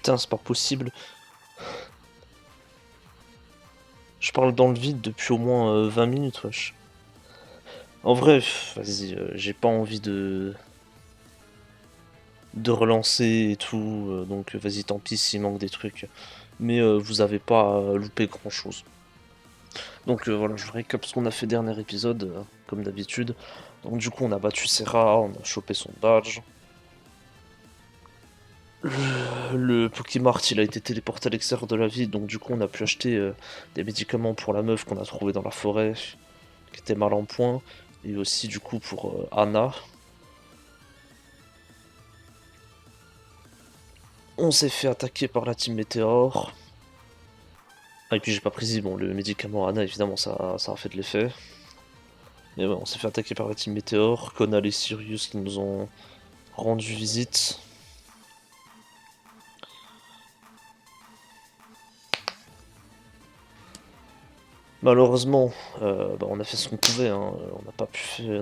Putain, c'est pas possible. Je parle dans le vide depuis au moins 20 minutes, wesh. En vrai, vas-y, j'ai pas envie de relancer et tout, donc vas-y, tant pis s'il manque des trucs. Mais vous avez pas loupé grand-chose. Donc voilà, je récap ce qu'on a fait dernier épisode, comme d'habitude. Donc du coup, on a battu Serra, on a chopé son badge. Le Pokémart, il a été téléporté à l'extérieur de la ville, donc du coup, on a pu acheter des médicaments pour la meuf qu'on a trouvée dans la forêt, qui était mal en point, et aussi du coup pour Anna. On s'est fait attaquer par la team Météor. Ah, et puis j'ai pas précisé, bon, le médicament Anna, évidemment, ça a fait de l'effet. Mais ouais, on s'est fait attaquer par la team Météor, Conal et Sirius qui nous ont rendu visite. Malheureusement, on a fait ce qu'on pouvait, hein. On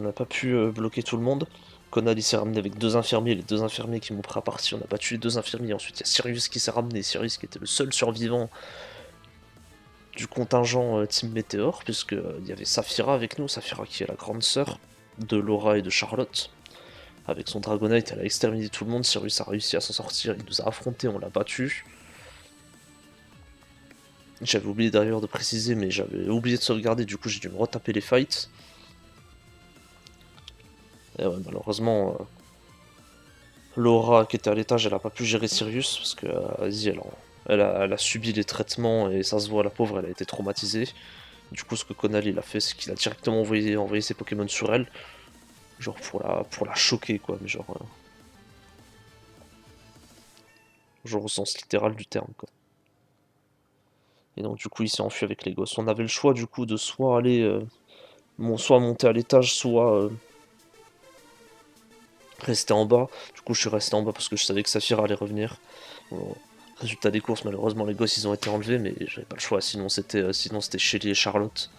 n'a pas pu bloquer tout le monde. Conal il s'est ramené avec deux infirmiers, les deux infirmiers qui m'ont pris à partie, on a battu les deux infirmiers. Ensuite il y a Sirius qui s'est ramené, Sirius qui était le seul survivant du contingent Team Météor, puisque il y avait Saphira avec nous, Saphira qui est la grande sœur de Laura et de Charlotte. Avec son Dragonite, elle a exterminé tout le monde, Sirius a réussi à s'en sortir, il nous a affrontés, on l'a battu. J'avais oublié d'ailleurs de préciser, mais j'avais oublié de sauvegarder, du coup j'ai dû me retaper les fights. Et ouais, malheureusement, Laura qui était à l'étage, elle a pas pu gérer Sirius, parce que, vas-y, elle a subi les traitements, et ça se voit, la pauvre, elle a été traumatisée. Du coup, ce que Conal il a fait, c'est qu'il a directement envoyé ses Pokémon sur elle, genre pour la choquer, quoi, mais genre au sens littéral du terme, quoi. Et donc, du coup, il s'est enfui avec les gosses. On avait le choix, du coup, de soit aller, soit monter à l'étage, soit rester en bas. Du coup, je suis resté en bas parce que je savais que Saphir allait revenir. Bon, résultat des courses, malheureusement, les gosses ils ont été enlevés, mais j'avais pas le choix. Sinon c'était Shelly et Charlotte.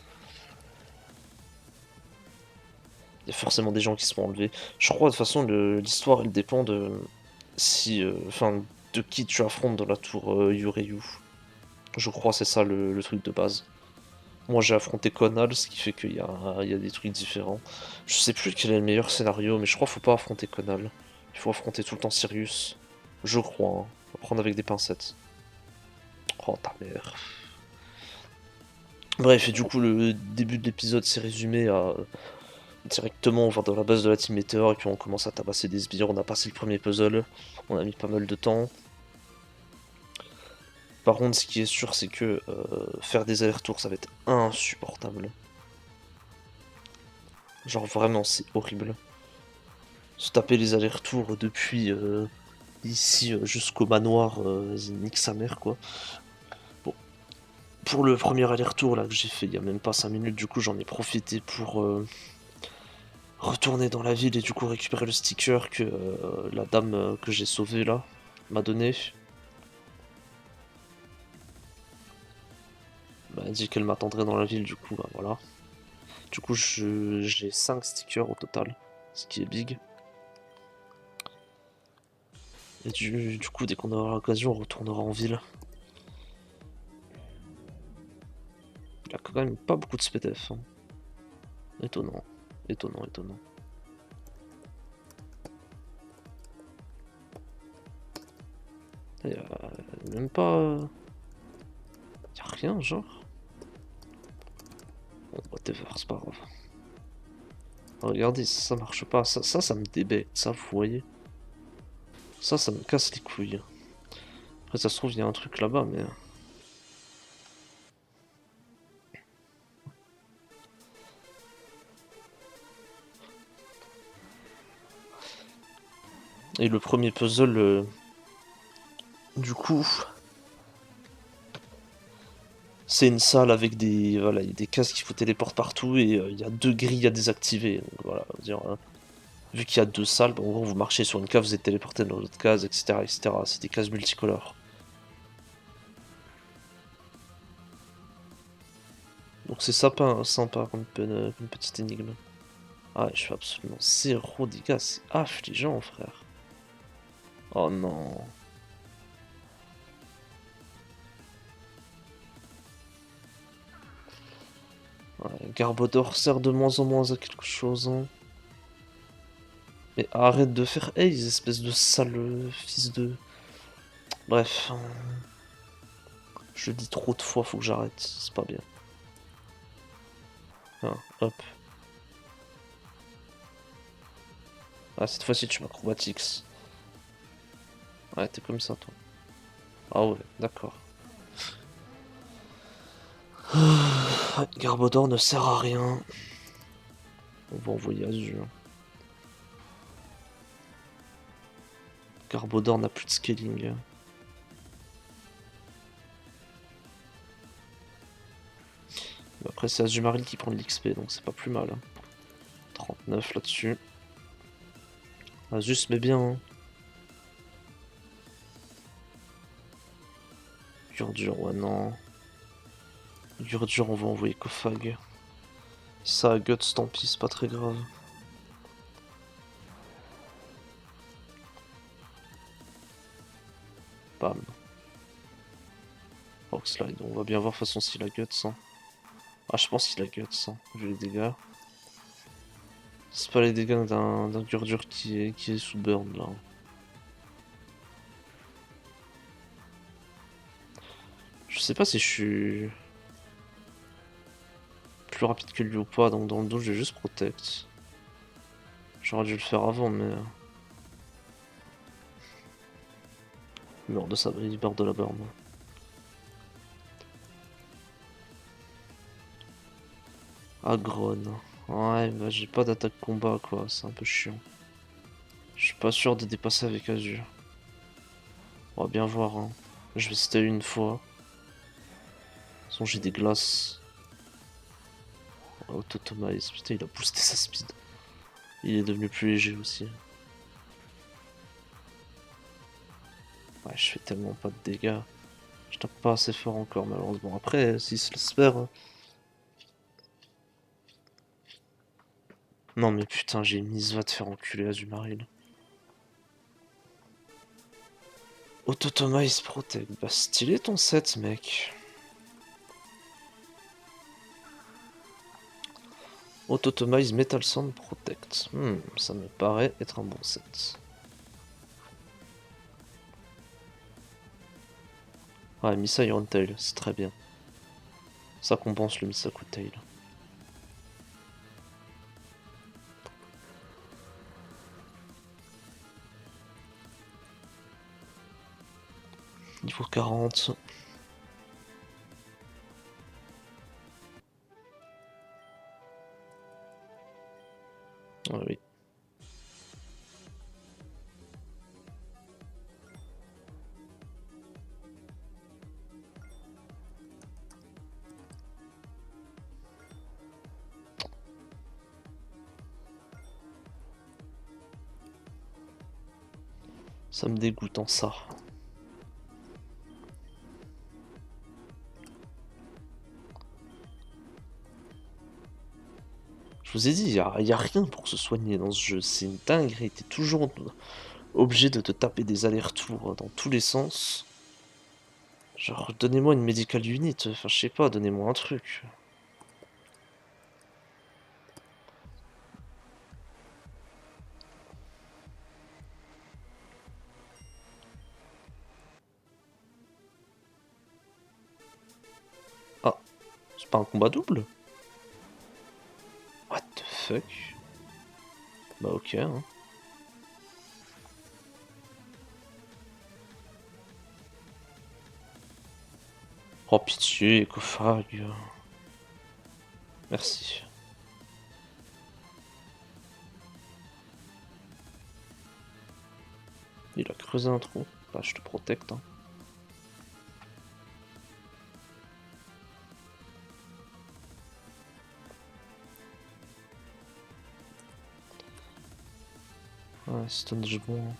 Il y a forcément des gens qui seront enlevés. Je crois de toute façon l'histoire elle dépend de si, enfin, de qui tu affrontes dans la tour Yureyu. Je crois c'est ça le truc de base. Moi j'ai affronté Conal, ce qui fait il y a des trucs différents. Je sais plus quel est le meilleur scénario, mais je crois qu'il faut pas affronter Conal. Il faut affronter tout le temps Sirius. Je crois, hein. Faut prendre avec des pincettes. Oh ta mère. Bref, et du coup le début de l'épisode s'est résumé à directement on va dans la base de la Team Meteor et puis on commence à tabasser des sbires. On a passé le premier puzzle, on a mis pas mal de temps. Par contre, ce qui est sûr, c'est que faire des allers-retours, ça va être insupportable. Genre vraiment, c'est horrible. Se taper les allers-retours depuis ici jusqu'au manoir, vas-y, nique sa mère quoi. Bon, pour le premier aller-retour là que j'ai fait il y a même pas 5 minutes, du coup j'en ai profité pour retourner dans la ville et du coup récupérer le sticker que la dame que j'ai sauvée là m'a donné. Elle m'a dit qu'elle m'attendrait dans la ville, du coup, bah voilà. Du coup, j'ai 5 stickers au total, ce qui est big. Et du coup, dès qu'on aura l'occasion, on retournera en ville. Il y a quand même pas beaucoup de SPTF, hein. Étonnant, étonnant, étonnant. Il y a même pas... Il y a rien, genre. Bon, whatever, c'est pas grave. Regardez, ça marche pas. Ça me débecte, ça, vous voyez. Ça me casse les couilles. Après, ça se trouve, il y a un truc là-bas, mais... Et le premier puzzle, du coup, c'est une salle avec des, voilà, il y a des cases qui vous téléportent partout et il y a deux grilles à désactiver. Donc voilà, dire, vu qu'il y a deux salles, bah, en gros, vous marchez sur une case, vous êtes téléporté dans l'autre case, etc., etc. C'est des cases multicolores. Donc c'est sympa comme petite énigme. Ah, je fais absolument zéro dégâts, c'est affligeant, frère. Oh non. Ouais, Garbodor sert de moins en moins à quelque chose, hein. Mais arrête de faire Haze, espèce de sale fils de... Bref, je le dis trop de fois, faut que j'arrête, c'est pas bien. Ah, hop. Ah, cette fois-ci tu m'acrobatiques. Ouais, t'es comme ça, toi. Ah ouais, d'accord. Garbodor ne sert à rien. On va envoyer Azur. Garbodor n'a plus de scaling. Mais après, c'est Azumarill qui prend de l'XP, donc c'est pas plus mal, hein. 39 là-dessus. Azus met bien, hein. Gurdur, ouais, non. Gurdur, on va envoyer Kofag. Ça a Guts, tant pis, c'est pas très grave. Bam. Rockslide, on va bien voir de toute façon s'il a Guts, hein. Ah, je pense qu'il a Guts, hein, vu les dégâts. C'est pas les dégâts d'un Gurdur qui est sous burn, là. Je sais pas si je suis plus rapide que lui ou pas, donc dans le dos, je vais juste protect. J'aurais dû le faire avant, mais... Il meurt de ça, il meurt de la burn. Agron. Ouais, bah j'ai pas d'attaque combat, quoi, c'est un peu chiant. Je suis pas sûr de dépasser avec Azur. On va bien voir, hein. Je vais citer une fois. De toute façon, j'ai des glaces. Autotomize, putain, il a boosté sa speed. Il est devenu plus léger aussi. Ouais, je fais tellement pas de dégâts. Je tape pas assez fort encore, malheureusement. Après, s'il se laisse faire, hein. Non, mais putain, j'ai une mise, va te faire enculer, Azumarill. Autotomize Protect. Bah, stylé ton set, mec. Autotomize Metal Sand Protect. Ça me paraît être un bon set. Ouais, Missa Iron Tail, c'est très bien. Ça compense le Misaku Tail. Niveau 40. Ah oui. Ça me dégoûte en ça. Je vous ai dit, y a rien pour se soigner dans ce jeu. C'est une dinguerie. T'es toujours obligé de te taper des allers-retours dans tous les sens. Genre, donnez-moi une medical unit. Enfin, je sais pas, donnez-moi un truc. Ah, c'est pas un combat double? What the fuck? Bah ok, hein. Oh pitié, Ecofag. Merci. Il a creusé un trou. Bah je te protecte, hein. Ouais, stonge bon.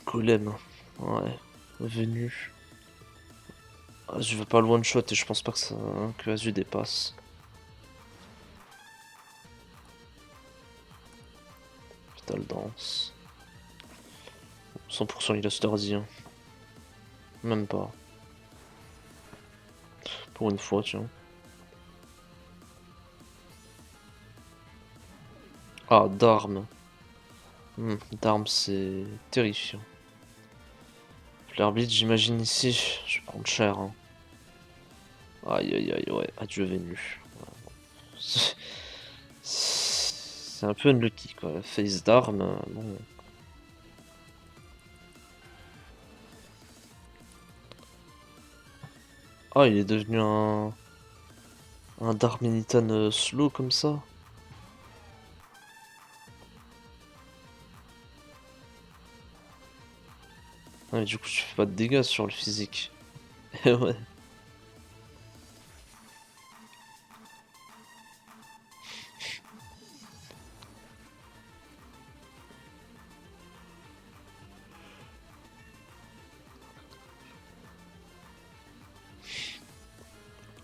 Golem. Ouais. Venu. Ah, je veux pas le one shot et je pense pas que ça que Azu dépasse. métal dense. 100% il a Stardien. Même pas. Pour une fois, tiens. Ah, d'armes. D'armes, c'est terrifiant. L'arbitre, j'imagine ici, je vais prendre cher. Hein. Aïe aïe aïe, ouais, adieu Vénu. C'est un peu unlucky quoi. Face d'armes, bon. Ah, il est devenu un Darmanitan slow comme ça. Ah, mais du coup, tu fais pas de dégâts sur le physique. Ouais.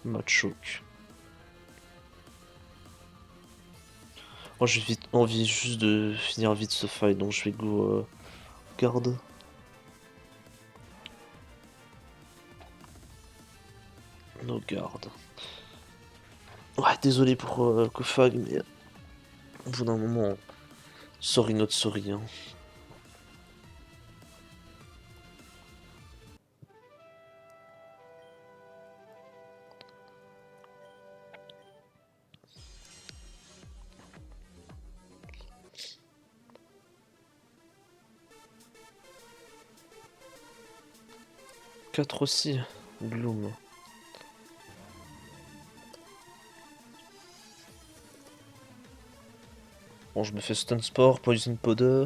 Machoke. Moi, j'ai vite envie juste de finir vite ce fight, donc je vais go garde. No garde. Ouais, désolé pour Kofag, mais au bout d'un moment, sorry not sorry. Hein. Quatre aussi, Gloom. Bon, je me fais Stun Spore, Poison Powder.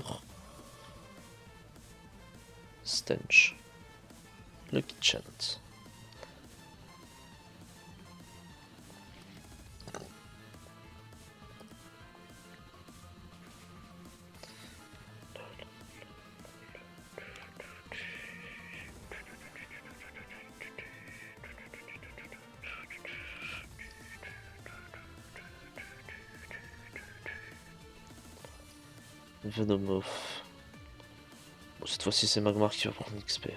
Stench. Lucky Chant. Venomoth. Bon, cette fois-ci, c'est Magmar qui va prendre XP.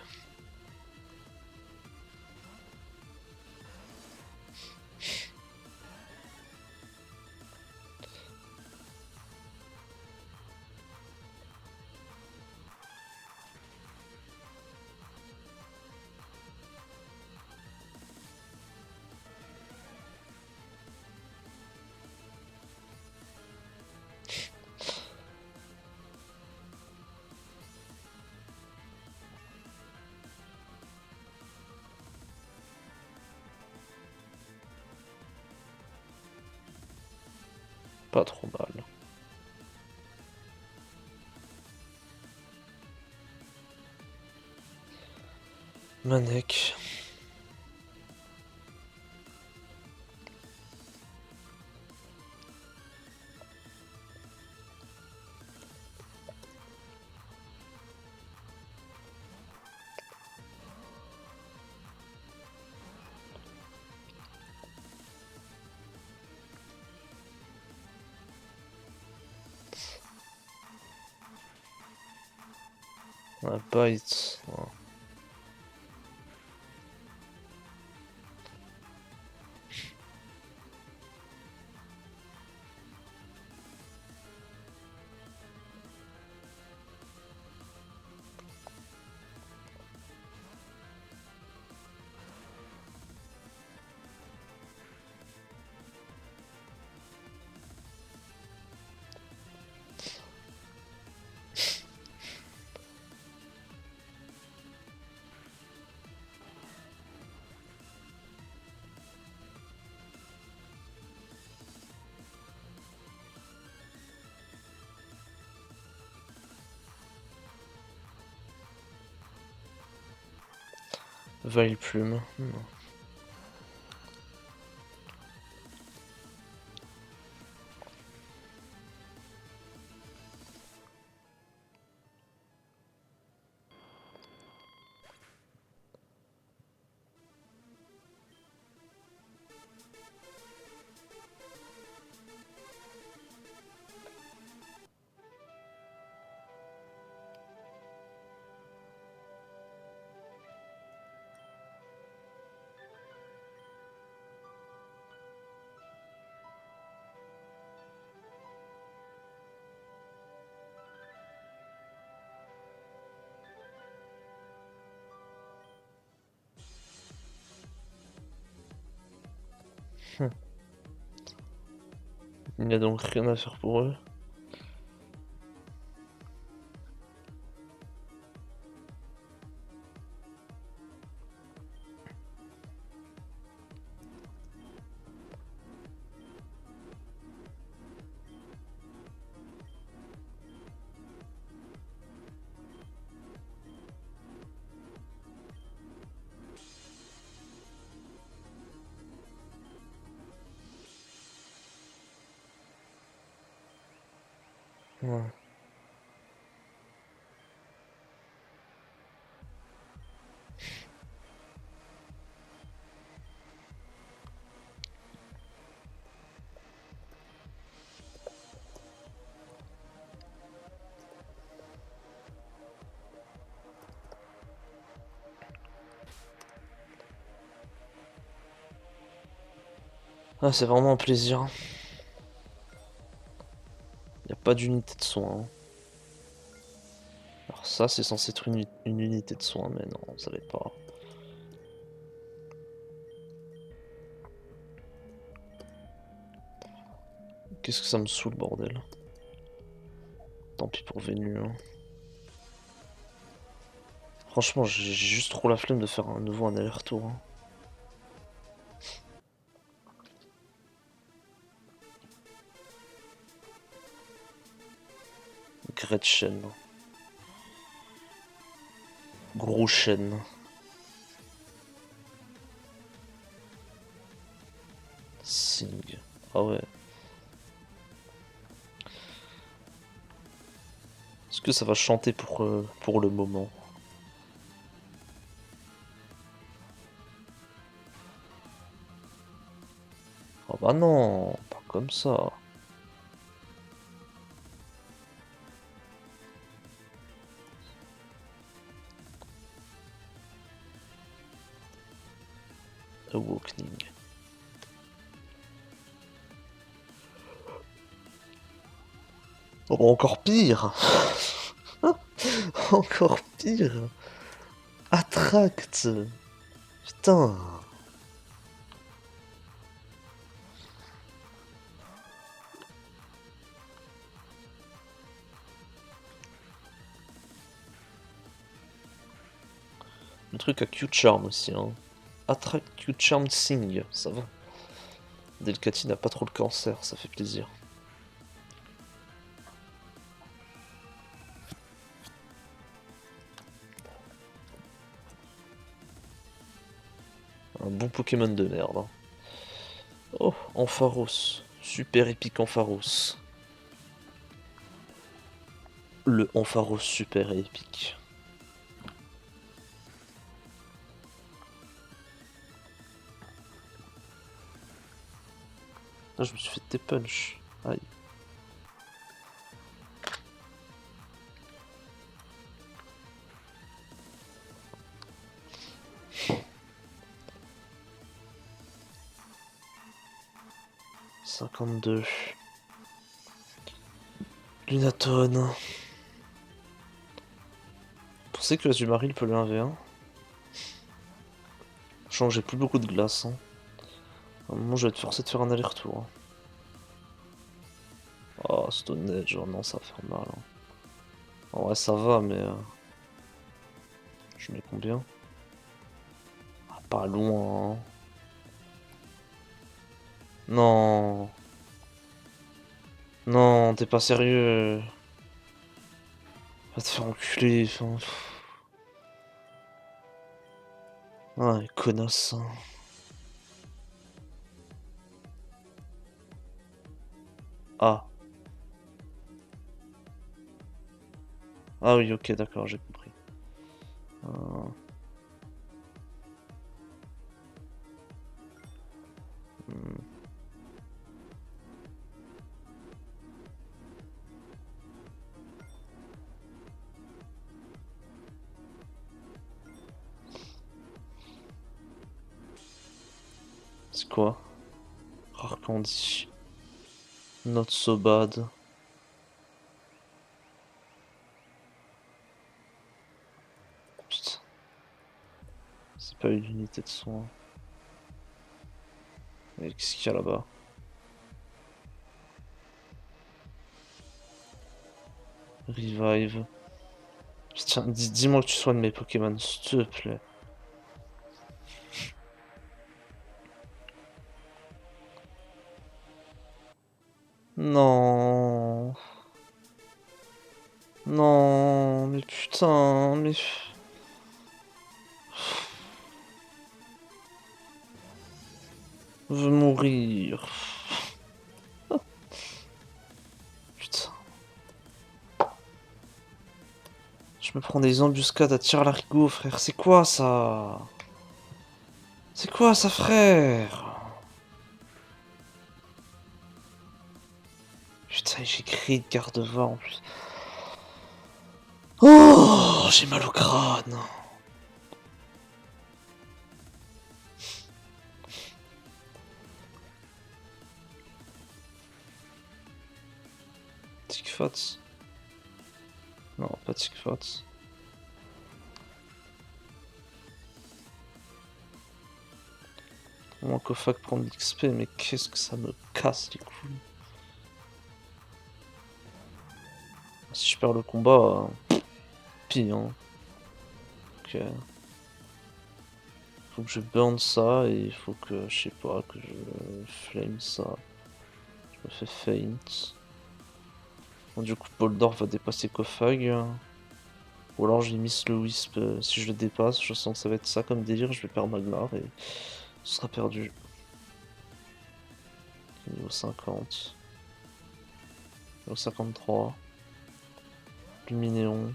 Pas trop mal. Manek. Un bite. Ouais. Veille plume. Non. Hum. Il n'y a donc rien à faire pour eux. Ouais. Ah, c'est vraiment un plaisir. Il n'y a pas d'unité de soin, hein. Alors ça, c'est censé être une unité de soin, mais non, ça l'est pas. Qu'est-ce que ça me saoule, bordel. Tant pis pour Vénu, hein. Franchement, j'ai juste trop la flemme de faire un nouveau un aller-retour, hein. Gretchen. Gros chêne. Sing. Ah ouais. Est-ce que ça va chanter pour le moment? Ah bah non, pas comme ça. Awakening. Oh, encore pire. Encore pire. Attract. Putain. Le truc à Q-Charm aussi, hein. Attract Q-Charm Sing, ça va. Delcati n'a pas trop le cancer, ça fait plaisir. Un bon Pokémon de merde, hein. Oh, Ampharos. Super épique Ampharos. Le Ampharos super épique. Ah, je me suis fait T-Punch. Aïe. « 52. Lunatone. Vous pensez que l'Azumarill peut le 1v1? Sachant que j'ai plus beaucoup de glace, hein. À un moment, je vais être forcé de faire un aller-retour, hein. Oh, Stone Edge, oh non, ça va faire mal, hein. En vrai, ça va, mais... je mets combien? Ah, pas loin, hein. Non. Non, t'es pas sérieux. Va te faire enculer, enfin... Ah, les connasses, hein. Ah. Ah oui, ok, d'accord, j'ai compris. Euh, hmm. C'est quoi? Rare Candy. Not so bad. Putain, c'est pas une unité de soin. Et qu'est-ce qu'il y a là-bas? Revive. Tiens, dis-moi que tu soignes mes Pokémon, s'il te plaît. Non. Non, mais putain, mais... Je veux mourir. Putain. Je me prends des embuscades à tir-larigot, frère. C'est quoi ça? C'est quoi ça, frère? Putain, j'ai écrit de garde-va en plus. Oh, j'ai mal au crâne. Tic-Fat. Non, pas Tic-Fat. Mon Kofac prend de l'XP, mais qu'est-ce que ça me casse les couilles. Si je perds le combat, pire. Hein. Ok. Faut que je burn ça et il faut que, je sais pas, que je flame ça. Je me fais feint. Bon, du coup, Boldor va dépasser Kofag. Ou alors j'ai Miss le Wisp. Si je le dépasse, je sens que ça va être ça comme délire. Je vais perdre Magmar et ce sera perdu. Niveau 50. Niveau 53. Luminéon.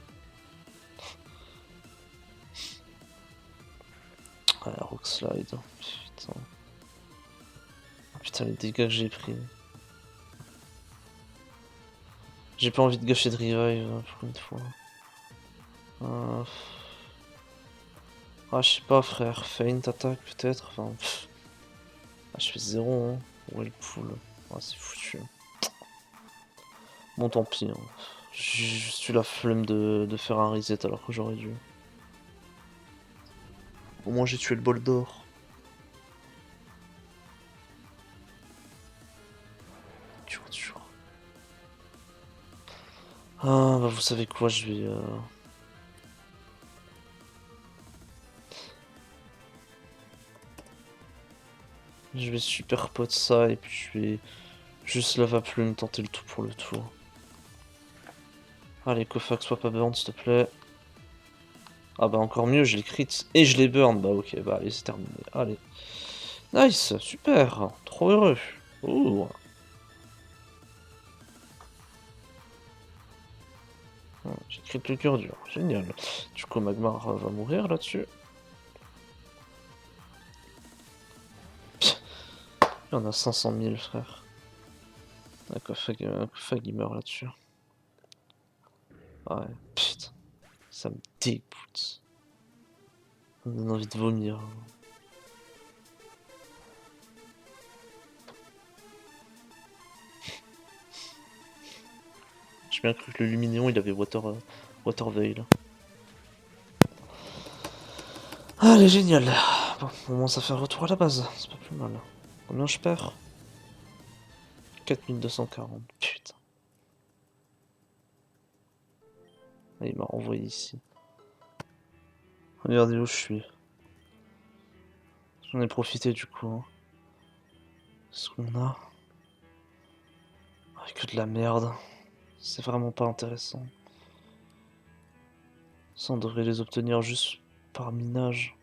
Ouais, Rock Slide. Putain. Oh, putain, les dégâts que j'ai pris. J'ai pas envie de gâcher de revive pour une fois. Ah, je sais pas, frère. Feint attaque peut-être. Enfin, ah, je fais 0. Hein. Ouais, le pool. Ah, c'est foutu. Bon, tant pis. Hein. J'ai juste eu la flemme de faire un reset alors que j'aurais dû. Au moins, j'ai tué le bol d'or. Dur. Ah, bah, vous savez quoi, je vais. Je vais super pot ça et puis je vais juste lava plume tenter le tout pour le tour. Allez, Kofax, sois pas burn s'il te plaît. Ah bah encore mieux, je les crit et je les burn. Bah ok, bah allez, c'est terminé. Allez. Nice, super, trop heureux. Ouh. J'ai crit le cœur dur, génial. Du coup, Magmar va mourir là-dessus. Il y en a 500 000, frère. Kofag il meurt là-dessus. Ouais, putain. Ça me dégoûte. Ça me donne envie de vomir. J'ai bien cru que le Luminéon il avait Water Veil. Allez, génial. Bon, au moins ça fait un retour à la base, c'est pas plus mal. Combien je perds? 4240, putain. Ah, il m'a renvoyé ici. Regardez où je suis. J'en ai profité du coup. Hein. Ce qu'on a. Ah, que de la merde. C'est vraiment pas intéressant. Ça, on devrait les obtenir juste par minage.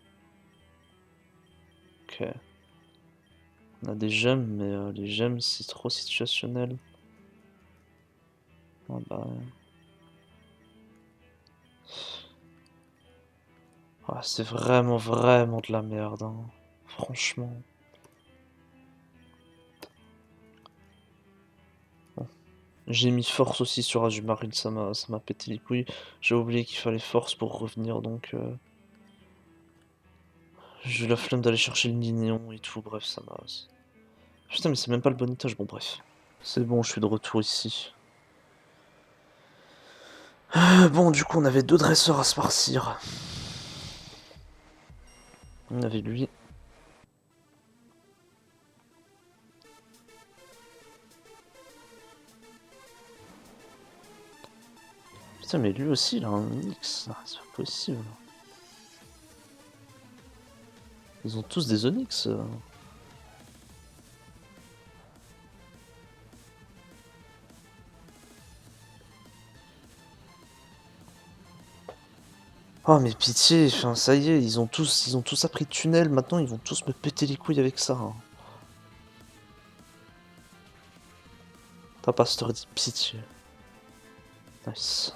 Ok. On a des gemmes, mais les gemmes c'est trop situationnel. Ah bah. Ah, c'est vraiment de la merde. Hein. Franchement. Bon. J'ai mis force aussi sur Azumaril, ça m'a pété les couilles. J'ai oublié qu'il fallait force pour revenir donc. J'ai eu la flemme d'aller chercher le néon et tout, bref, ça m'a. Putain, mais c'est même pas le bon étage, bon, bref. C'est bon, je suis de retour ici. Bon, du coup, on avait deux dresseurs à se farcir. On avait lui. Putain, mais lui aussi, il a un Onyx. Ah, c'est pas possible. Ils ont tous des Onyx. Oh, mais pitié, enfin, ça y est, ils ont tous appris tunnel, maintenant ils vont tous me péter les couilles avec ça. Hein. T'as pas cette dit pitié. Nice.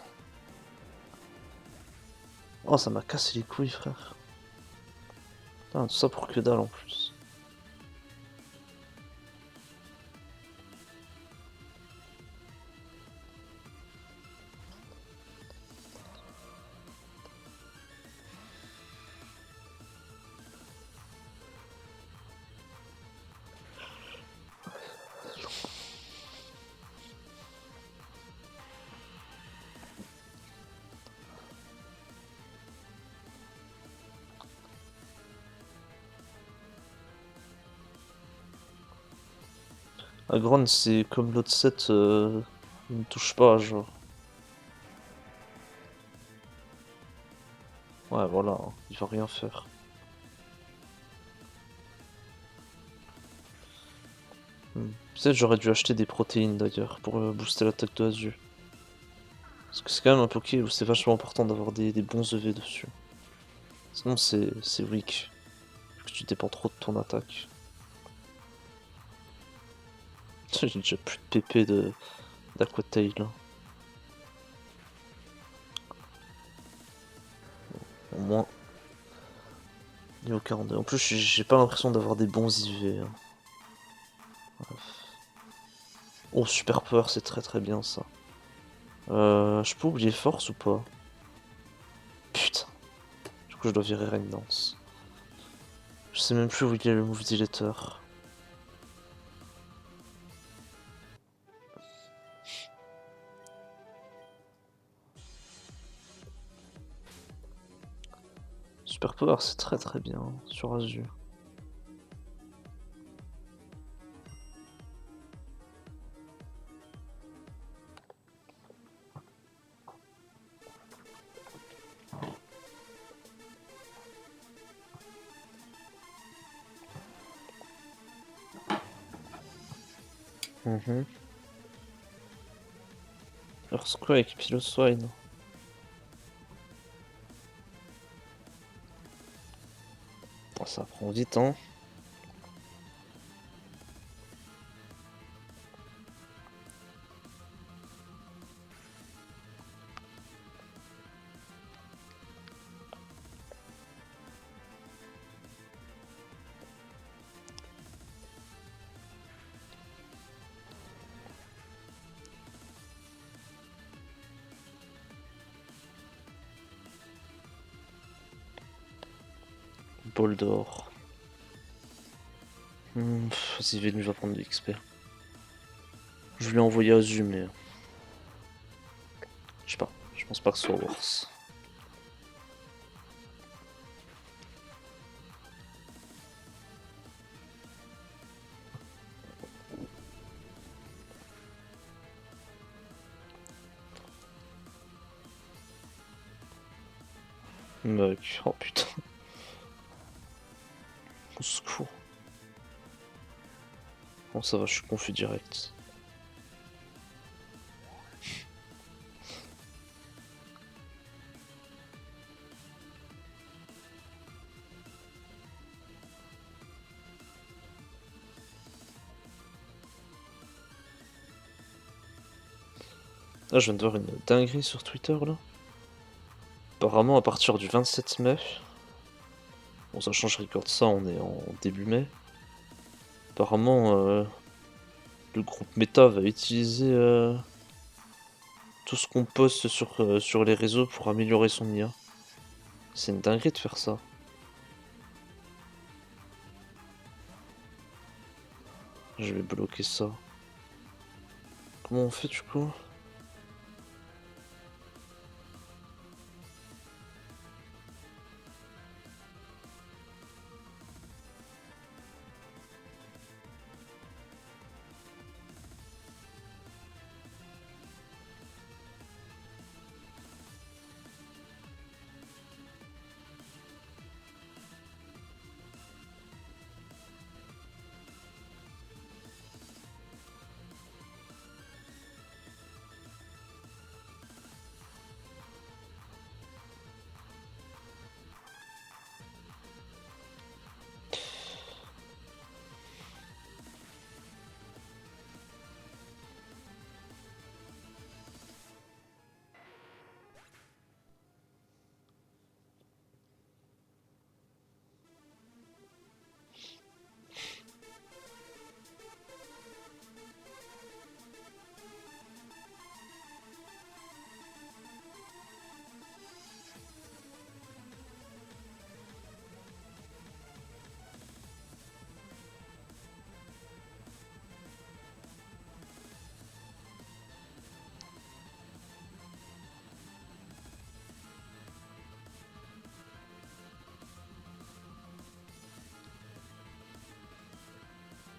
Oh, ça m'a cassé les couilles, frère. Putain, tout ça pour que dalle en plus. Agron, c'est comme l'autre set, il ne touche pas, genre. Ouais, voilà, hein, il va rien faire. Peut-être j'aurais dû acheter des protéines d'ailleurs pour booster l'attaque de Azu. Parce que c'est quand même un Poké où c'est vachement important d'avoir des bons EV dessus. Sinon c'est weak. Vu que tu dépends trop de ton attaque. J'ai déjà plus de PP d'Aquatail là. Au moins. Niveau 42. En plus j'ai pas l'impression d'avoir des bons IV. Hein. Oh super power c'est très bien ça. Je peux oublier force ou pas? Putain. Du coup je dois virer Rain Dance. Je sais même plus où il est le move dilator. Super power c'est très bien sur Azure. Earthquake, Piloswine. Oh, ça prend vite, hein. Bol d'or. Vas-y, Venu va prendre de l'XP. Je lui ai envoyé Azu, mais. Je sais pas. Je pense pas que ce soit worse. Mec, oh putain. Au secours. Bon, ça va, je suis confus direct. Là, je viens de voir une dinguerie sur Twitter là. Apparemment, à partir du 27 mai. Bon, ça change, je record ça, on est en début mai. Apparemment, le groupe Meta va utiliser tout ce qu'on poste sur les réseaux pour améliorer son IA. C'est une dinguerie de faire ça. Je vais bloquer ça. Comment on fait du coup?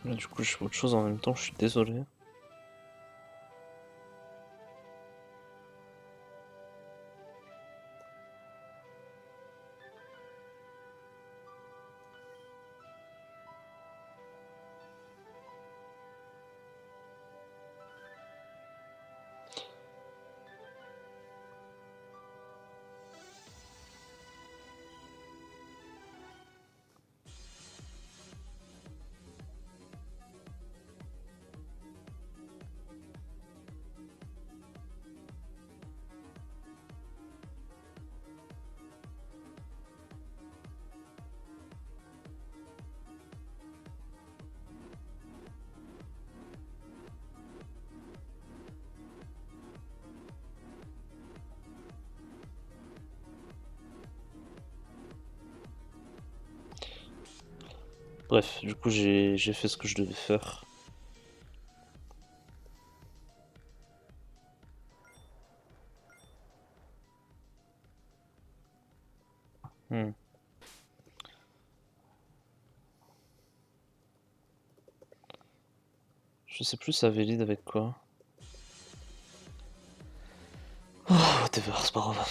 Là, du coup, je fais autre chose en même temps, je suis désolé. Bref, du coup, j'ai fait ce que je devais faire. Hmm. Je sais plus ça valide avec quoi. Oh, whatever, c'est pas grave.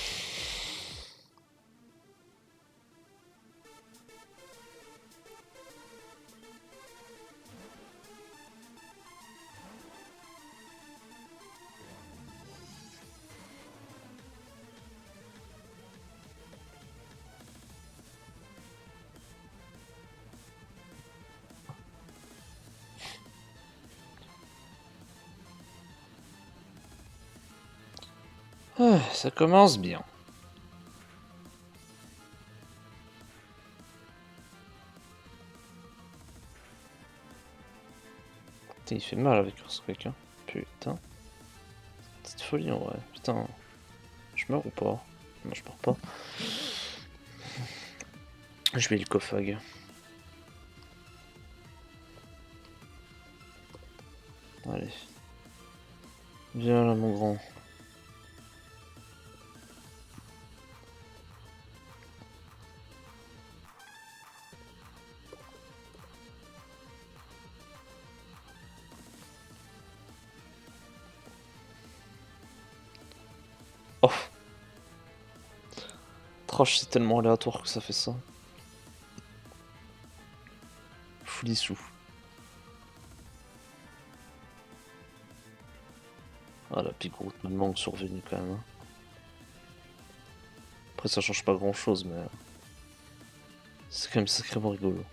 Ah, ça commence bien. Putain, il fait mal avec Earthquake, hein. Putain. Petite folie en vrai. Putain. Je meurs ou pas? Non, je meurs pas. Je vais Lycophage. Allez. Viens là, mon grand. Oh! Trash, c'est tellement aléatoire que ça fait ça. Foulissou. Ah, la Pigroute me manque survenue quand même, hein. Après, ça change pas grand chose, mais c'est quand même sacrément rigolo.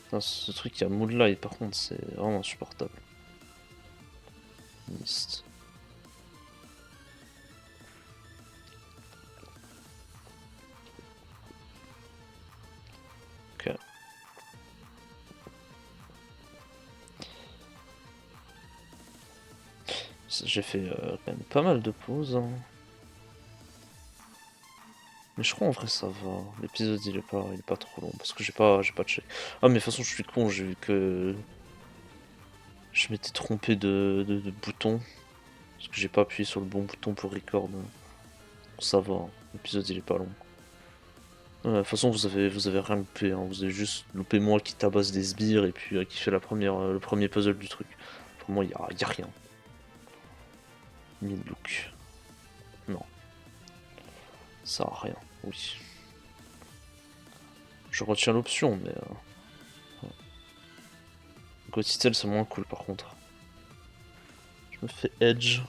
Putain, ce truc, il y a Moonlight par contre, c'est vraiment insupportable. Mist. Ok. J'ai fait quand même pas mal de pauses, hein. Mais je crois en vrai ça va. L'épisode il est pas trop long parce que j'ai pas check. Ah mais de toute façon je suis con, j'ai vu que je m'étais trompé de bouton. Parce que j'ai pas appuyé sur le bon bouton pour record. Ça va, hein. L'épisode il est pas long. Ouais, de toute façon vous avez rien loupé, hein. Vous avez juste loupé moi qui tabasse des sbires et puis qui fait le premier puzzle du truc. Vraiment y a rien. Mille look. Non, ça a rien, oui. Je retiens l'option mais... Gotitel c'est moins cool par contre. Je me fais Edge.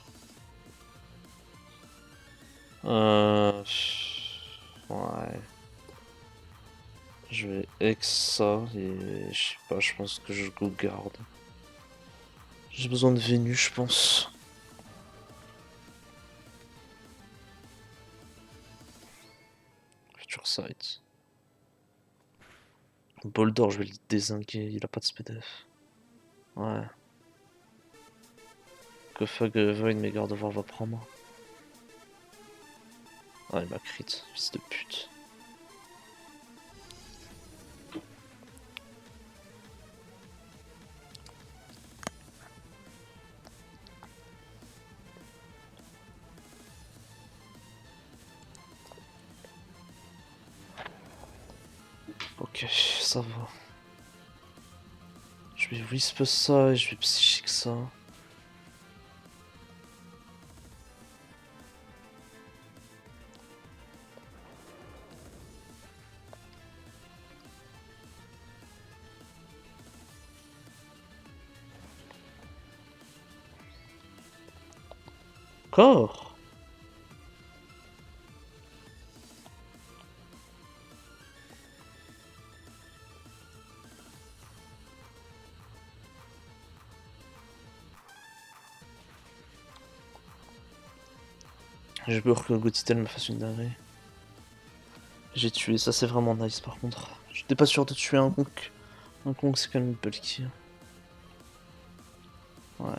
Euh... Ouais. Je vais ex ça et je sais pas, je pense que je go garde. J'ai besoin de Vénus, je pense. Future Sight. Boldor, je vais le dézinguer, il a pas de SPDF. Ouais. Que fuck Void, mes gardes voir va prendre. Ah, il m'a crit, fils de pute. Ok, ça va. Je vais wisp ça et je vais psychique ça. Corps. J'ai peur que Gotitel me fasse une dinguerie. J'ai tué, ça c'est vraiment nice par contre. J'étais pas sûr de tuer un conk. Un conk c'est quand même une bulky. Ouais.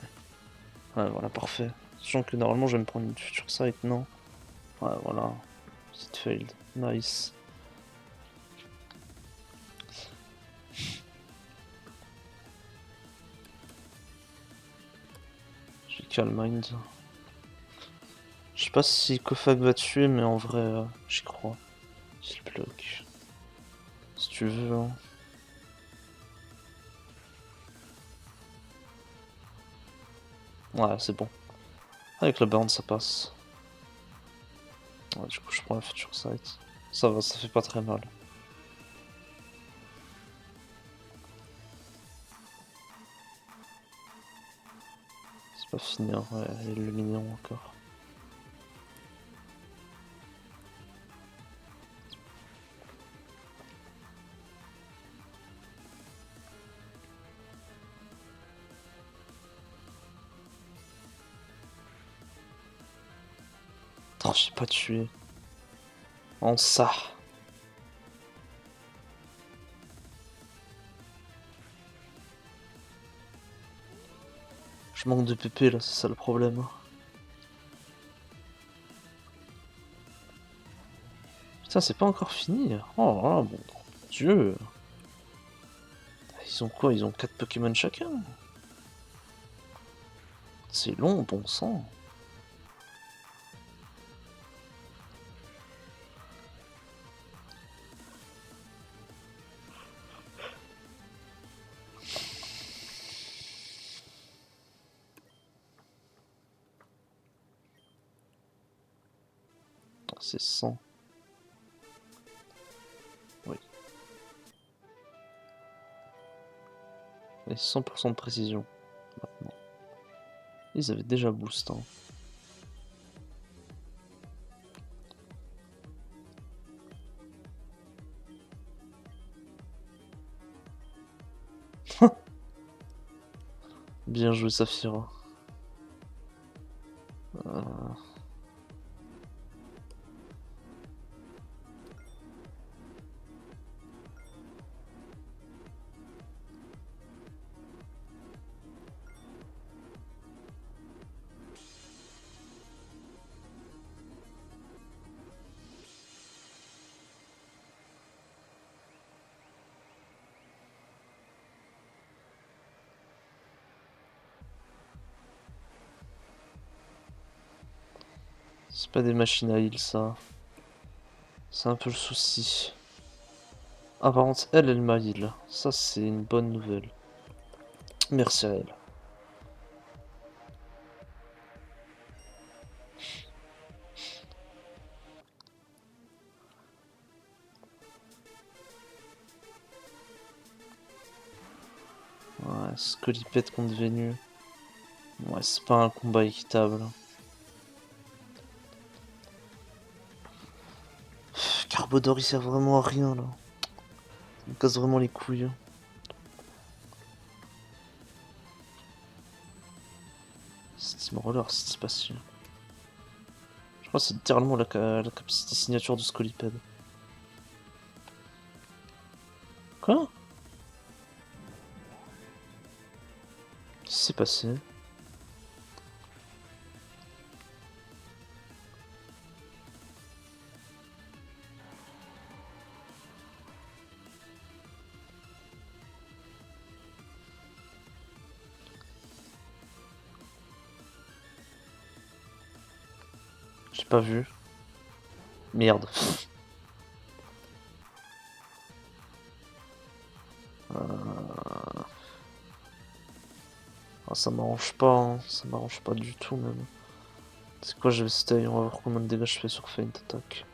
Ouais, voilà, parfait. Sachant que normalement je vais me prendre une future sight, non? Ouais, voilà. Petite failed. Nice. J'ai calm mind. Je sais pas si Kofag va tuer, mais en vrai, j'y crois. S'il bloque. Si tu veux, hein. Ouais, c'est bon. Avec le burn, ça passe. Ouais, du coup, je prends la future sight. Ça va, ça fait pas très mal. C'est pas fini, hein. Ouais, il est le mignon encore. Oh, j'ai pas tué. En ça. Je manque de PP là, c'est ça le problème. Putain, c'est pas encore fini. Oh là là, mon dieu. Ils ont quoi? Ils ont 4 Pokémon chacun? C'est long, bon sang. C'est 100. Oui. Et 100% de précision. Maintenant. Ils avaient déjà boost. Hein. Bien joué, Saphira. C'est pas des machines à heal, ça. C'est un peu le souci. Ah, par contre, elle m'a heal. Ça, c'est une bonne nouvelle. Merci à elle. Ouais, Scolipede contre Venu. Ouais, c'est pas un combat équitable. Carbodor, il sert vraiment à rien, là. Il me casse vraiment les couilles. Steamroller, c'est pas sûr. Je crois que c'est littéralement la capacité signature de Scolipede. Quoi? Qu'est-ce qui s'est passé? J'ai pas vu. Merde. Ah, ça m'arrange pas, hein. Ça m'arrange pas du tout même. C'est quoi, je vais stay, on va voir combien de dégâts je fais sur Feint Attack.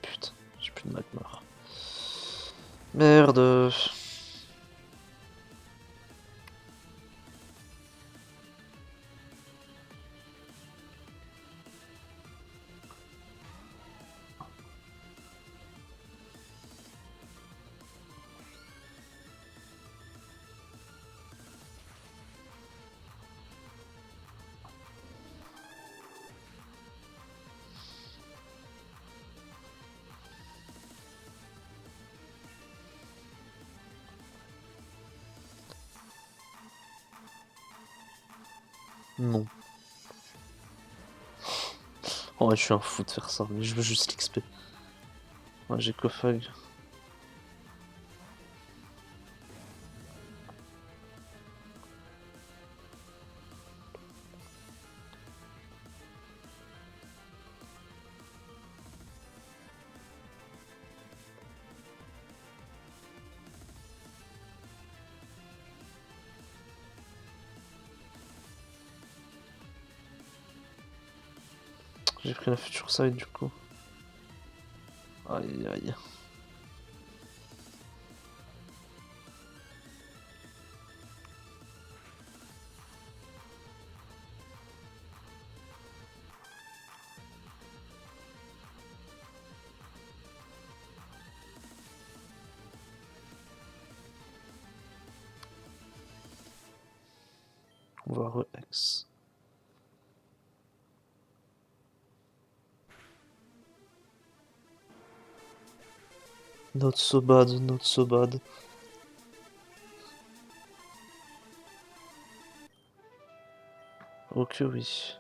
Putain, j'ai plus de Magmar. Merde. Non. Oh ouais, je suis un fou de faire ça, mais je veux juste l'XP. Ouais, j'ai Kofag. J'ai pris la Future Side du coup. Aïe aïe. On va re-ex. Not so bad, not so bad. Ok oui.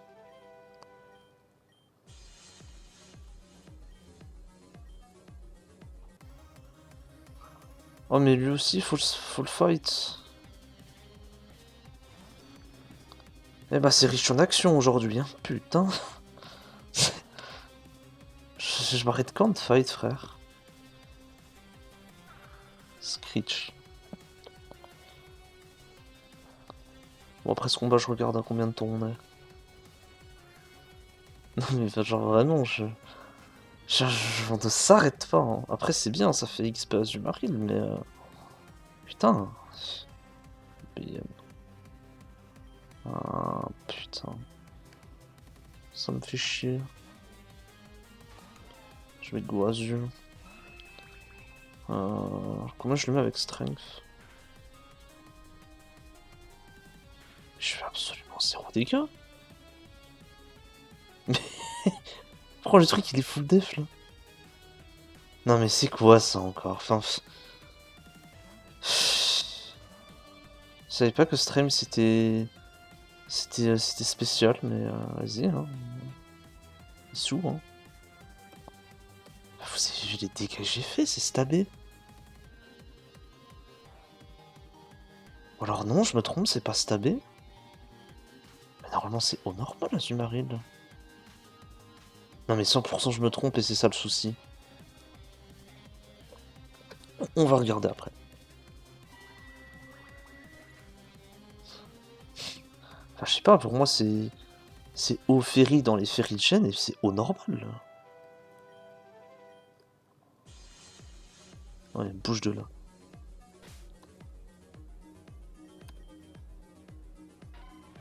Oh mais lui aussi faut le fight. Eh bah c'est riche en action aujourd'hui, hein. Putain. Je m'arrête quand de fight, frère? Screech. Bon après ce combat je regarde à combien de temps on est. Non mais genre vraiment on ne s'arrête pas, hein. Après c'est bien, ça fait XP à Azumarill, mais putain. BM. Ah putain. Ça me fait chier. Je vais go Azur. Comment je le mets avec Strength? Je fais absolument zéro dégâts. Mais pourquoi le truc il est full def là? Non mais c'est quoi ça encore? Enfin... Je savais pas que Stream c'était spécial, mais vas-y, hein. Sous, hein. Vous avez vu les dégâts que j'ai fait, c'est stabé. Ou alors non, je me trompe, c'est pas stabé. Mais normalement c'est au normal, Azumarill. Non mais 100% je me trompe et c'est ça le souci. On va regarder après. Enfin, je sais pas, pour moi c'est... C'est au ferry dans les ferries de chaîne et c'est au normal. Là. Ouais, bouge de là.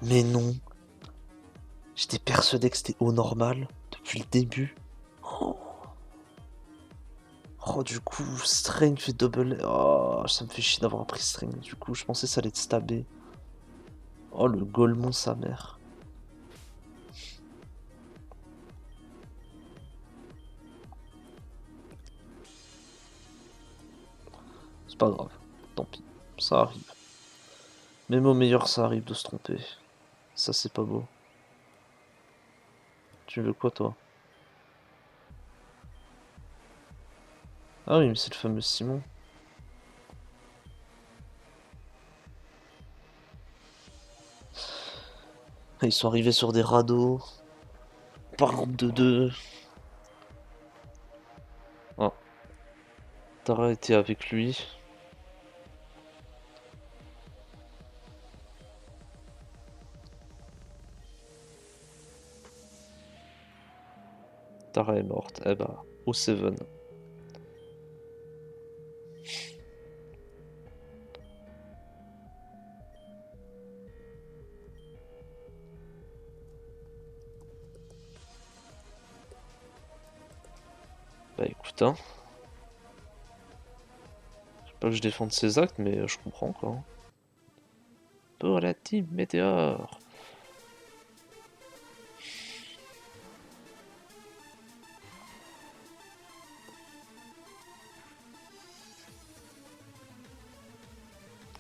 Mais non. J'étais persuadé que c'était au normal depuis le début. Oh, oh, du coup, Strength fait double. Oh, ça me fait chier d'avoir pris Strength. Du coup, je pensais que ça allait te stabber. Oh, le Golemon, sa mère. C'est pas grave. Tant pis. Ça arrive. Même au meilleur, ça arrive de se tromper. Ça, c'est pas beau. Tu veux quoi, toi? Ah oui, mais c'est le fameux Simon. Ils sont arrivés sur des radeaux. Par groupe de deux. Tara était avec lui. Tara est morte. Eh bah, au Seven. Bah écoute, hein. Je sais pas que je défende ses actes, mais je comprends quoi. Pour la team Météore.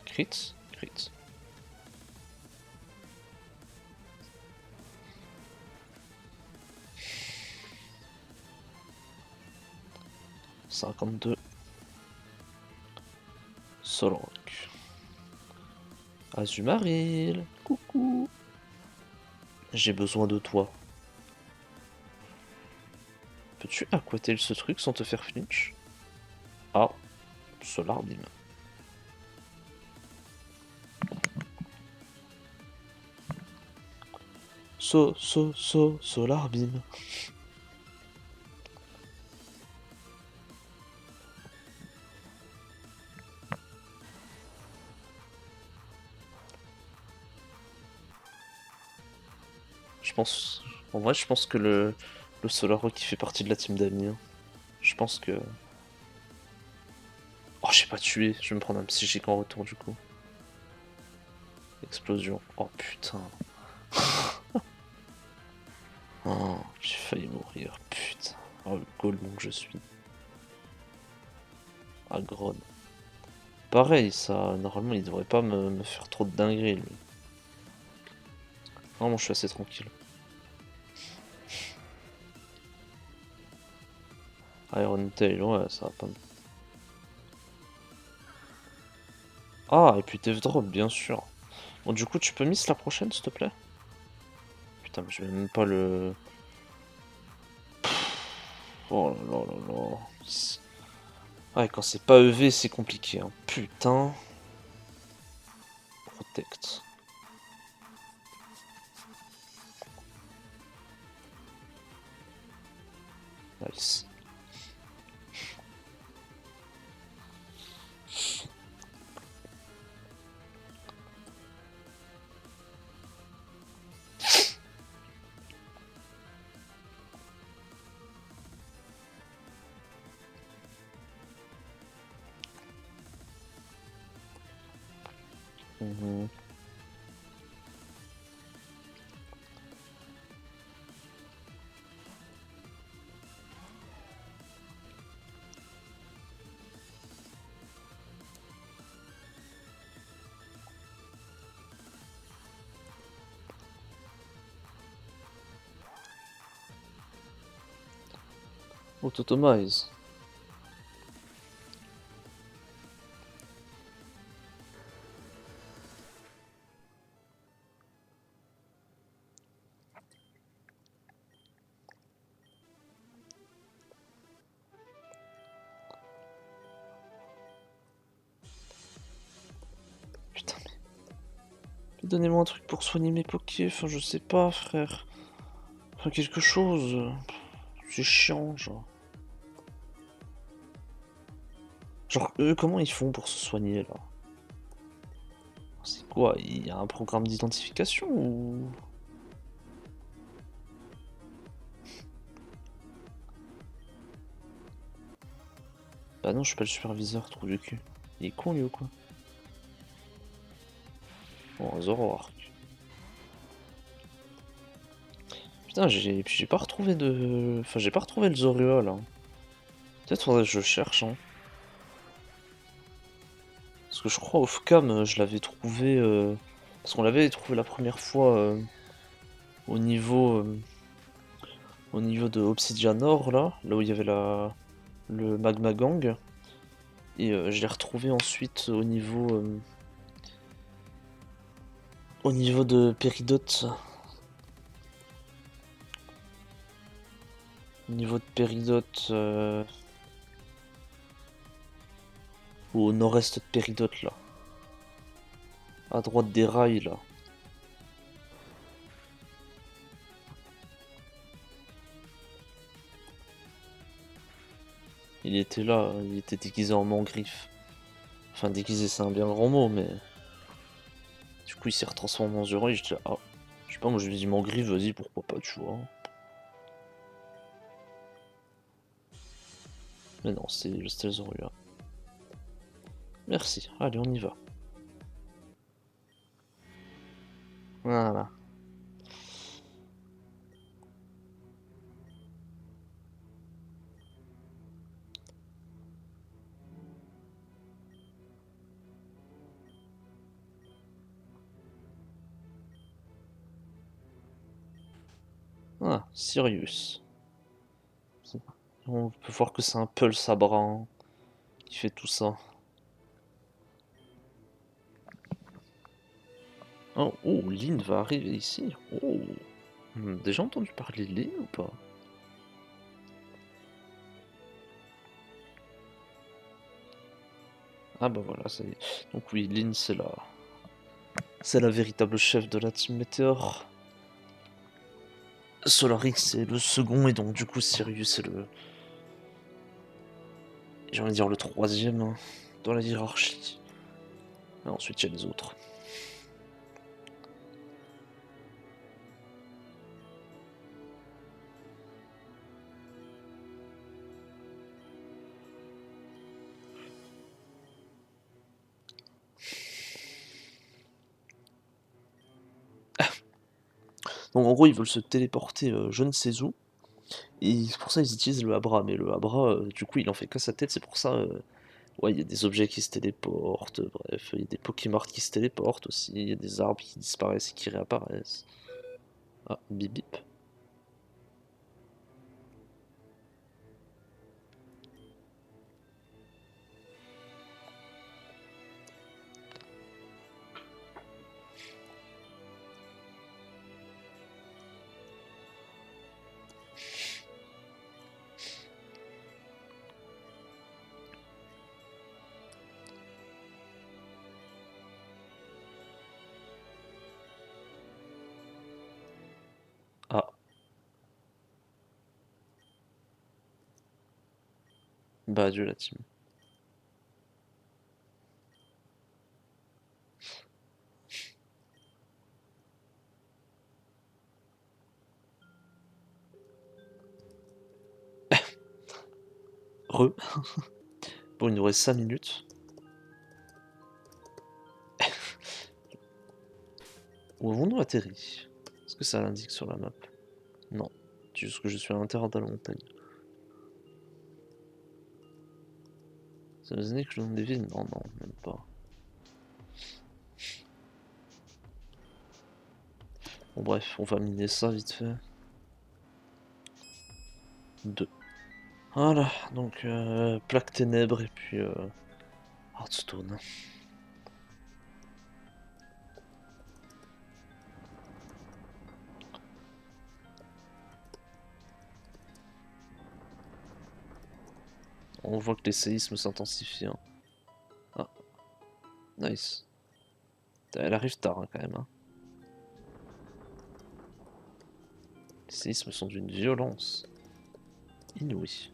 Crit, crit. « 52. Solrock. Azumarill. Coucou. J'ai besoin de toi. Peux-tu aquater ce truc sans te faire flinch? Ah, Solar Beam. Solar Beam. Je pense... En vrai, je pense que le Solar Rock qui fait partie de la team d'avenir. Je pense que... Oh, j'ai pas tué. Je vais me prendre un psychique en retour du coup. Explosion. Oh putain. Oh, j'ai failli mourir. Putain. Oh, le golemon que je suis. Agron. Pareil, ça, normalement, il devrait pas me faire trop de dingueries, lui. Normalement, je suis assez tranquille. Iron Tail, ouais, ça va pas me... Ah, et puis Death Drop, bien sûr. Bon, du coup, tu peux miss la prochaine, s'il te plaît? Putain, mais je vais même pas le... Oh là là là là. Ouais, quand c'est pas EV, c'est compliqué, hein. Putain. Protect. Nice. Mhm. Autotomize. Putain, mais... Donnez-moi un truc pour soigner mes pokés, enfin je sais pas frère. Enfin quelque chose. C'est chiant, genre. Genre eux comment ils font pour se soigner là? C'est quoi? Il y a un programme d'identification ou... Bah non je suis pas le superviseur, trou du cul. Il est con lui ou quoi? Oh un Zoroark. Putain j'ai pas retrouvé de... Enfin j'ai pas retrouvé le Zorua là. Peut-être faudrait que je cherche hein. Parce que je crois off-cam je l'avais trouvé... Parce qu'on l'avait trouvé la première fois au niveau... au niveau de Obsidianor là où il y avait le Magma Gang. Et je l'ai retrouvé ensuite au niveau de Péridote. Au niveau de Péridote... Au nord-est de Péridote, là. À droite des rails, là. Il était là, il était déguisé en mangriffe. Enfin, déguisé, c'est un bien grand mot, mais... Du coup, il s'est retransformé en Zoro et je dis, ah, je sais pas, moi je lui dis mangriffe, vas-y, pourquoi pas, tu vois. Mais non, c'était le Zorua. Merci, allez, on y va. Voilà. Ah, Sirius. On peut voir que c'est un Pulse à bras hein, qui fait tout ça. Oh, oh, Lynn va arriver ici. Oh. Déjà entendu parler de Lynn ou pas? Ah bah voilà, ça y est. Donc oui, Lynn c'est la véritable chef de la Team Meteor. Solarix c'est le second et donc du coup Sirius c'est le... J'ai envie de dire le troisième hein, dans la hiérarchie. Et ensuite il y a les autres. Donc en gros ils veulent se téléporter je ne sais où. Et c'est pour ça qu'ils utilisent le Abra. Mais le Abra du coup il en fait que sa tête. C'est pour ça ouais il y a des objets qui se téléportent. Bref il y a des Pokémon qui se téléportent aussi. Il y a des arbres qui disparaissent et qui réapparaissent. Ah bip bip. Ah bah adieu la team. Re. Bon il nous reste 5 minutes. Où avons-nous atterri? Est-ce que ça l'indique sur la map? Non. C'est juste que je suis à l'intérieur de la montagne. Ça nous indique que je donne des villes? Non, non, même pas. Bon bref, on va miner ça vite fait. 2. Voilà, donc plaque ténèbres et puis Hearthstone. On voit que les séismes s'intensifient. Hein. Ah, nice. Elle arrive tard hein, quand même. Hein. Les séismes sont d'une violence inouïe.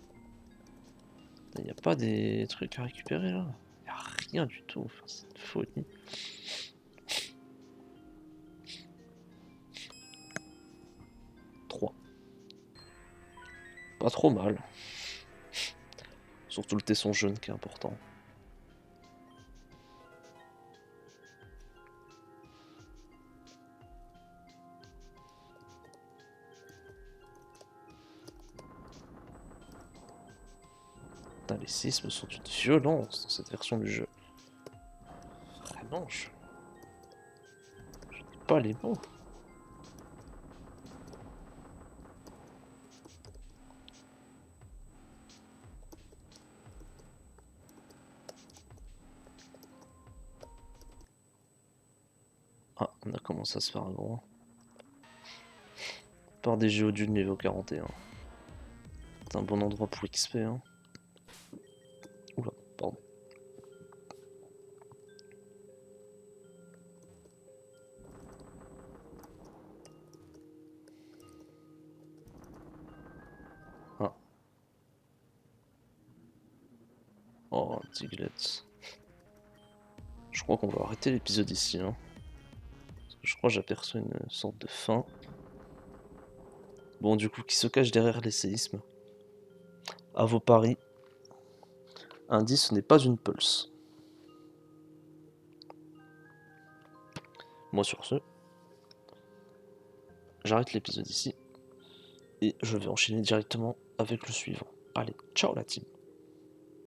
Il n'y a pas des trucs à récupérer là? Il n'y a rien du tout, enfin, c'est une folie. Pas trop mal. Surtout le tesson jaune qui est important. Putain, les séismes sont une violence dans cette version du jeu. Vraiment, je n'ai pas les mots. Ah, on a commencé à se faire un grand. Par des géodules niveau 41. C'est un bon endroit pour XP. Hein. Oula, pardon. Oh, Diglett. Je crois qu'on va arrêter l'épisode ici. Hein. Je crois que j'aperçois une sorte de fin. Bon, du coup, qui se cache derrière les séismes? À vos paris. Indice, ce n'est pas une pulse. Moi, sur ce, j'arrête l'épisode ici. Et je vais enchaîner directement avec le suivant. Allez, ciao la team!